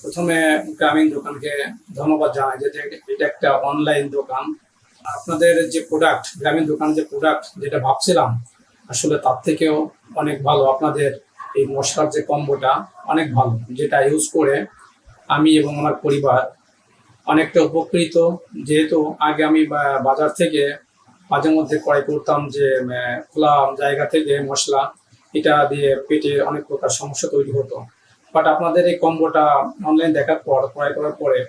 প্রথমে গ্রামীণ দোকানকে ধন্যবাদ জানাই যে এটা একটা অনলাইন দোকান। আপনাদের যে প্রোডাক্ট, গ্রামীণ দোকান যে প্রোডাক্ট যেটা ভাবছিলাম আসলে তার থেকেও অনেক ভালো। আপনাদের এই মশলার যে কম্বোটা অনেক ভালো, যেটা ইউজ করে আমি এবং আমার পরিবার অনেকটা উপকৃত। যেহেতু আগে আমি বাজার থেকে মাঝে মধ্যে ক্রয় করতাম যে খোলা জায়গা থেকে মশলা, এটা দিয়ে পেটে অনেক প্রকার সমস্যা তৈরি হতো। বাট আপনাদের এই কম্বোটা অনলাইন দেখার পর, ক্রয় করার পরে,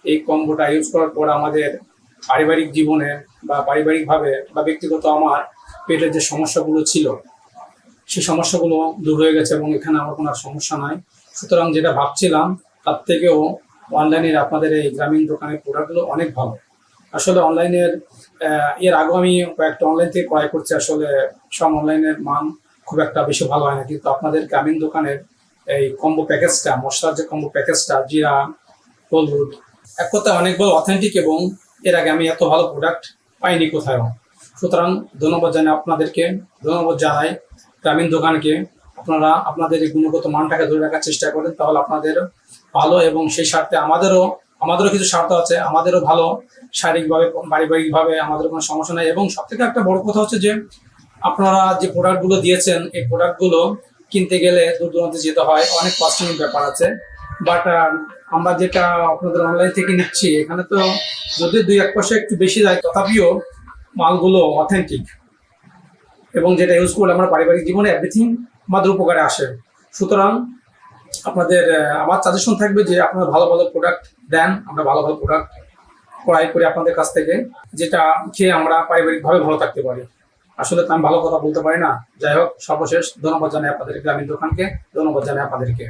এই কম্বোটা ইউজ করার পর আমাদের পারিবারিক জীবনে বা পারিবারিকভাবে বা ব্যক্তিগত আমার পেটের যে সমস্যাগুলো ছিল সেই সমস্যাগুলো দূর হয়ে গেছে এবং এখানে আমার কোনো আর সমস্যা নাই। সুতরাং যেটা ভাবছিলাম তার থেকেও অনলাইনের আপনাদের এই গ্রামীণ দোকানের প্রোডাক্টগুলো অনেক ভালো। আসলে অনলাইনের এর আগেও আমি কয়েকটা অনলাইন থেকে ক্রয় করছি, আসলে সব অনলাইনের মান খুব একটা বেশি ভালো হয় না, কিন্তু আপনাদের গ্রামীণ দোকানের এই কম্বো প্যাকেজটা, মশলার যে কম্বো প্যাকেজটা, জিরা, হলুদ, এক কথায় অনেক বড় অথেন্টিক এবং এর আগে আমি এত ভালো প্রোডাক্ট পাইনি কোথাও। সুতরাং ধন্যবাদ জানাই আপনাদেরকে, ধন্যবাদ জানাই গ্রামীণ দোকানকে। আপনারা আপনাদের এই গুণগত মানটাকে ধরে রাখার চেষ্টা করেন, তাহলে আপনাদের ভালো এবং সেই স্বার্থে আমাদেরও কিছু স্বার্থ আছে, আমাদেরও ভালো, শারীরিকভাবে পারিবারিকভাবে আমাদের কোনো সমস্যা নেই। এবং সব থেকে একটা বড় কথা হচ্ছে যে আপনারা যে প্রোডাক্টগুলো দিয়েছেন এই প্রোডাক্টগুলো কিনতে গেলে দূর দূরান্তে যেতে হয়, অনেক কস্টিংয়ের ব্যাপার আছে। বাট আমরা যেটা আপনাদের অনলাইন থেকে নিচ্ছি এখানে তো যদি 2-1 পয়সা একটু বেশি যায়, তথাপিও মালগুলো অথেন্টিক এবং যেটা ইউজ করলে আমরা পারিবারিক জীবনে এভরিথিং আমাদের উপকারে আসে। সুতরাং আপনাদের আমার সাজেশন থাকবে যে আপনারা ভালো ভালো প্রোডাক্ট দেন, আমরা ভালো ভালো প্রোডাক্ট ক্রয় করি আপনাদের কাছ থেকে, যেটা খেয়ে আমরা পারিবারিকভাবে ভালো থাকতে পারি। আসলে তো আমি ভালো কথা বলতে পারি না। যাই হোক, সর্বশেষ ধন্যবাদ জানাই আপনাদের গ্রামীণ দোকানকে, ধন্যবাদ জানাই আপনাদেরকে।